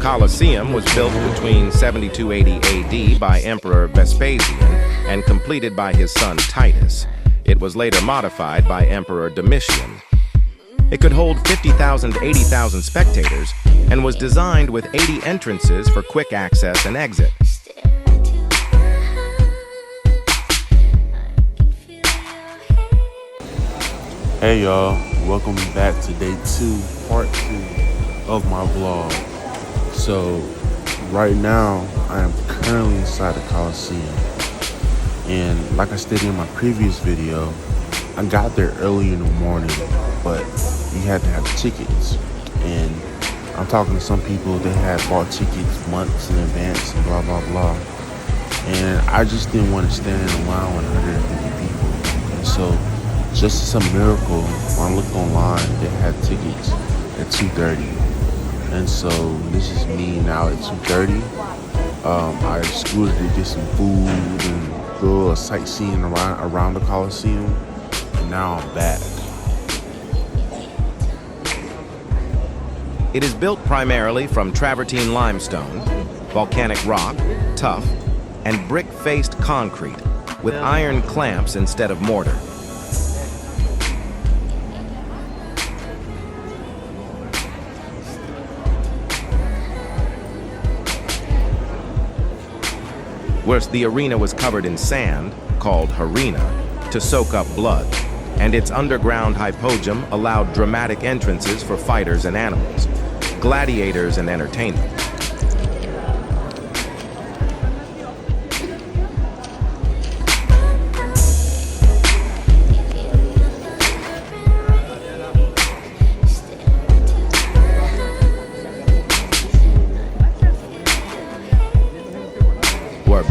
Colosseum was built between 7280 AD by Emperor Vespasian and completed by his son Titus. It was later modified by Emperor Domitian. It could hold 50,000 to 80,000 spectators and was designed with 80 entrances for quick access and exit. Hey y'all, welcome back to day 2, part 2 of my vlog. So right now I am currently inside the Colosseum, and like I stated in my previous video, I got there early in the morning, but you had to have tickets, and I'm talking to some people, they had bought tickets months in advance and blah blah blah, and I just didn't want to stand in line with 150 people. And so just as a miracle, when I looked online, they had tickets at 2:30. And so this is me now at 2:30. I scooted to get some food and do a little sightseeing around the Colosseum. And now I'm back. It is built primarily from travertine limestone, volcanic rock, tuff, and brick-faced concrete with iron clamps instead of mortar. Whereas the arena was covered in sand, called harina, to soak up blood, and its underground hypogeum allowed dramatic entrances for fighters and animals, gladiators and entertainment.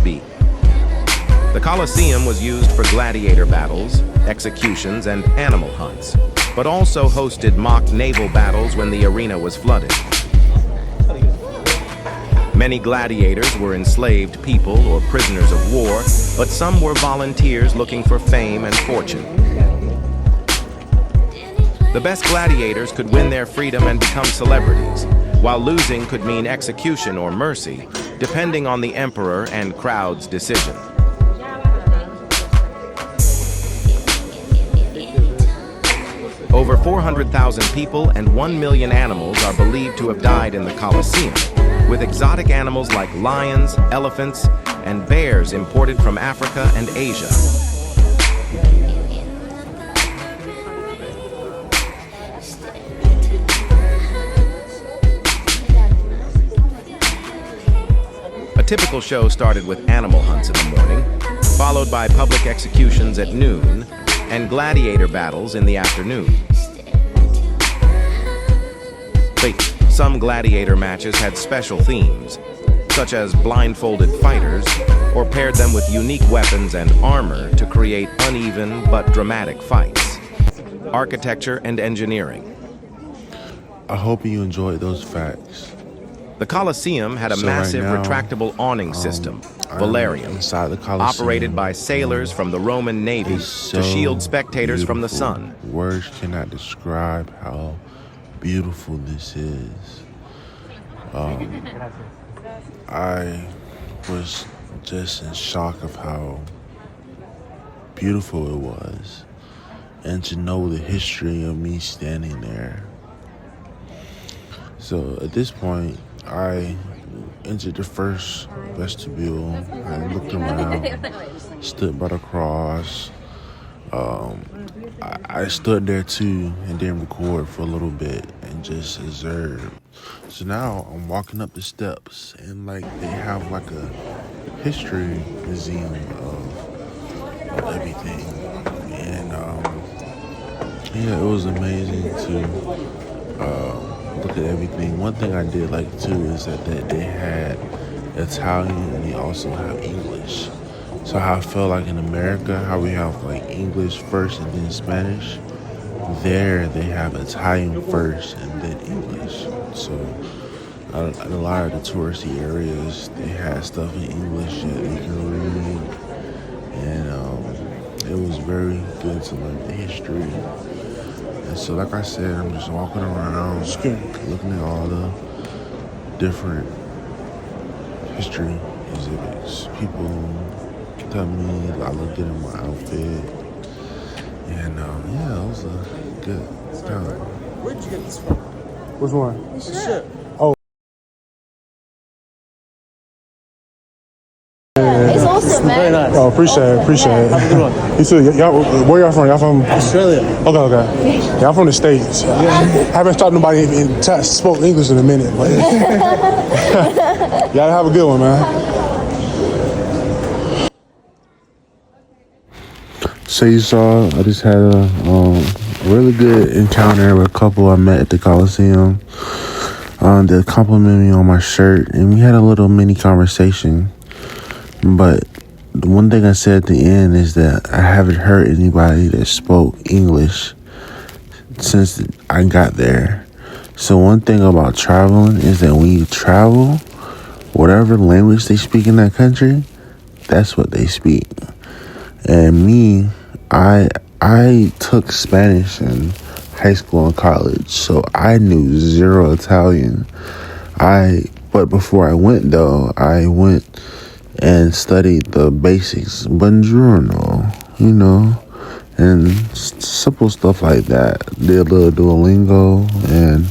B. The Colosseum was used for gladiator battles, executions, and animal hunts, but also hosted mock naval battles when the arena was flooded. Many gladiators were enslaved people or prisoners of war, but some were volunteers looking for fame and fortune. The best gladiators could win their freedom and become celebrities, while losing could mean execution or mercy, depending on the emperor and crowd's decision. Over 400,000 people and 1 million animals are believed to have died in the Colosseum, with exotic animals like lions, elephants, and bears imported from Africa and Asia. A typical show started with animal hunts in the morning, followed by public executions at noon and gladiator battles in the afternoon. Some gladiator matches had special themes, such as blindfolded fighters, or paired them with unique weapons and armor to create uneven but dramatic fights. Architecture and engineering. I hope you enjoyed those facts. The Colosseum had a massive retractable awning system, Valerium, operated by sailors from the Roman Navy to shield spectators from the sun. Words cannot describe how beautiful this is. I was just in shock of how beautiful it was, and to know the history of me standing there. So at this point, I entered the first vestibule. I looked around, stood by the cross. I stood there too and then record for a little bit and just observe. So now I'm walking up the steps, and like they have like a history museum of everything. And yeah, it was amazing to look at everything. One thing I did like too is that they had Italian and they also have English. So how I felt like in America, how we have like English first and then Spanish, there they have Italian first and then English. So a lot of the touristy areas, they had stuff in English that you can read, and it was very good to learn the history. And so like I said, I'm just walking around, looking at all the different history exhibits. People tell me I look good in my outfit. And yeah, it was a good time. Where'd you get this from? Which one? The shirt. Oh, It's awesome, man. Very nice. oh, appreciate it. Have a good one. You too. Y'all, where y'all from? Y'all from? Australia. Okay. Y'all from the States. Haven't stopped nobody and spoke English in a minute. But y'all have a good one, man. So you saw, I just had a really good encounter with a couple I met at the Colosseum. They complimented me on my shirt, and we had a little mini conversation. But the one thing I said at the end is that I haven't heard anybody that spoke English since I got there. So one thing about traveling is that when you travel, whatever language they speak in that country, that's what they speak. And me, I took Spanish in high school and college, so I knew zero Italian. But before I went though, I went and studied the basics, buongiorno, and simple stuff like that. Did a little Duolingo, and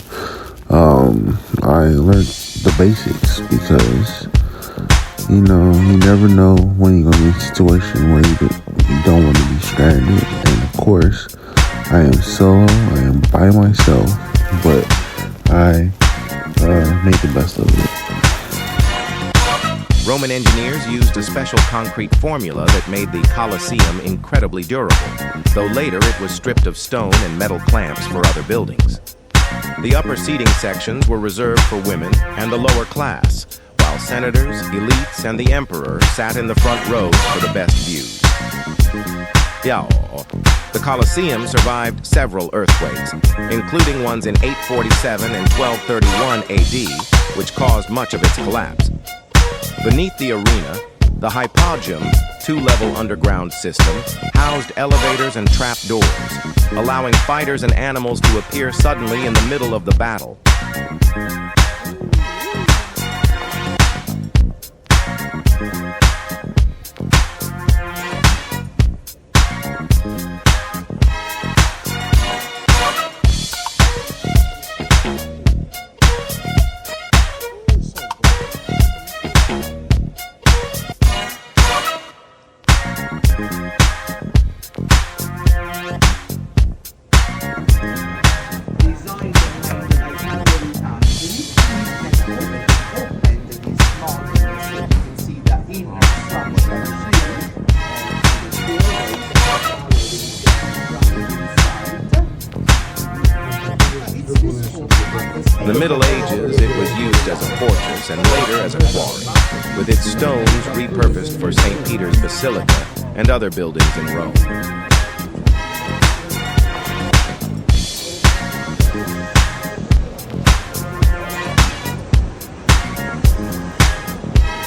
I learned the basics because you never know when you're gonna be in a situation where you don't want to be stranded. And of course, I am solo, I am by myself, but I make the best of it. Roman engineers used a special concrete formula that made the Colosseum incredibly durable, though later it was stripped of stone and metal clamps for other buildings. The upper seating sections were reserved for women and the lower class, while senators, elites, and the emperor sat in the front rows for the best views. The Colosseum survived several earthquakes, including ones in 847 and 1231 AD, which caused much of its collapse. Beneath the arena, the hypogeum, two-level underground system, housed elevators and trap doors, allowing fighters and animals to appear suddenly in the middle of the battle. In the Middle Ages, it was used as a fortress and later as a quarry, with its stones repurposed for St. Peter's Basilica and other buildings in Rome.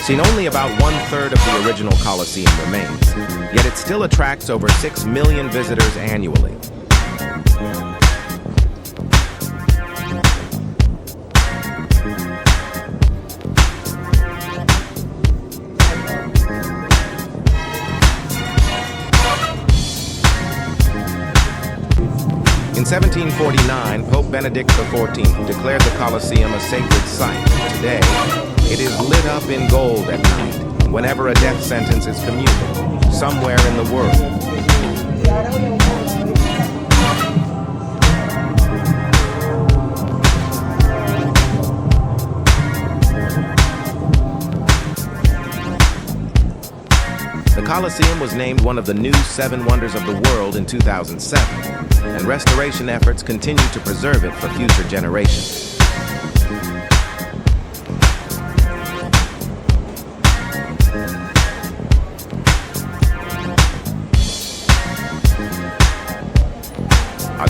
Seen only about 1/3 of the original Colosseum remains, yet it still attracts over 6 million visitors annually. In 1749, Pope Benedict XIV declared the Colosseum a sacred site. Today, it is lit up in gold at night whenever a death sentence is commuted somewhere in the world. The Colosseum was named one of the new 7 wonders of the world in 2007, and restoration efforts continue to preserve it for future generations.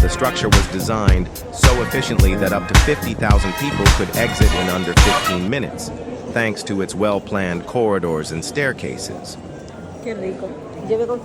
The structure was designed so efficiently that up to 50,000 people could exit in under 15 minutes, thanks to its well-planned corridors and staircases. Qué rico. Lleve con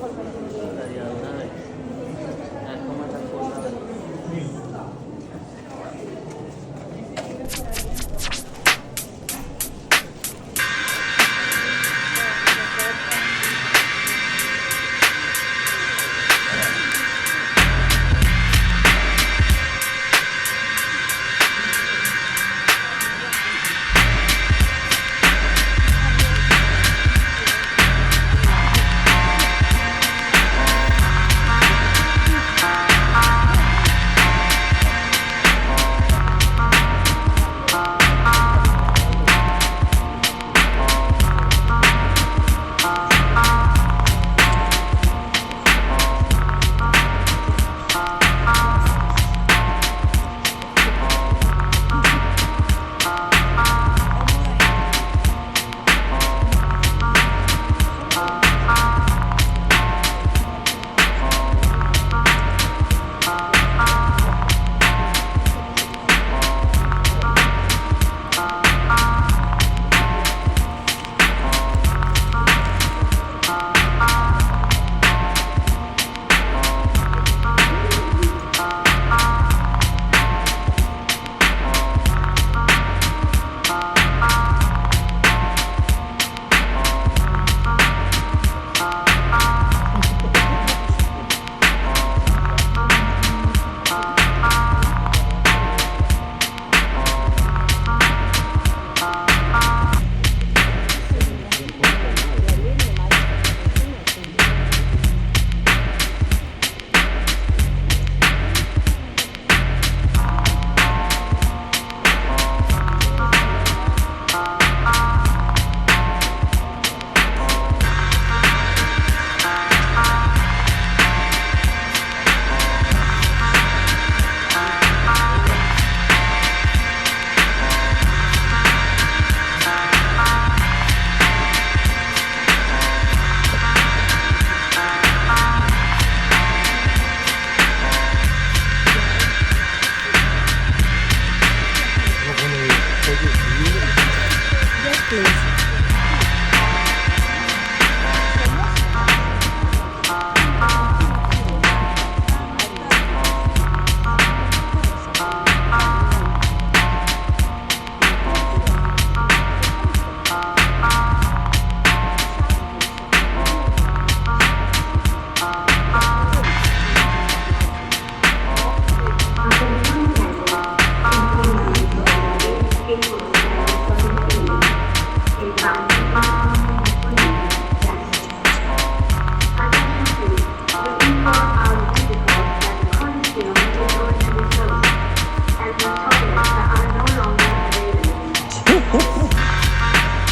please.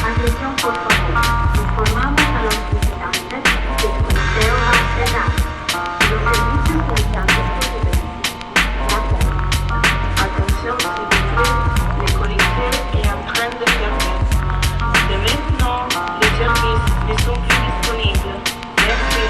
Atención por favor, informamos a los visitantes que el Coliseo va a cerrar y los servicios están disponibles. Gracias. Attention s'il vous plaît, le Colisée est en train de fermer. De maintenant, les services ne sont plus disponibles. Merci.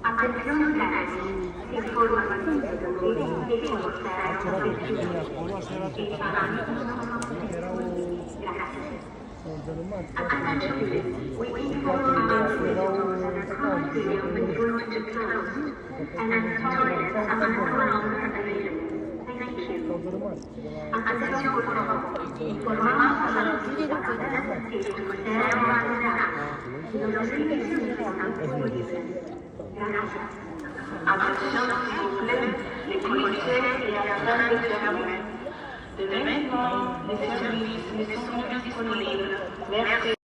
Attenzione Cari, informa la visitatori che il Coliseo è chiuso. Il Attention please, we inform our visitors that the Colosseum is going to close and that the toilets are no longer available. Thank you. Attenzione por favor, informamos a los visitantes que el Coliseo va a cerrar y los servicios están disponibles. Gracias. Attention s'il vous plaît, le Colisée est en train de fermer. De maintenant, les services ne sont plus disponibles. Merci.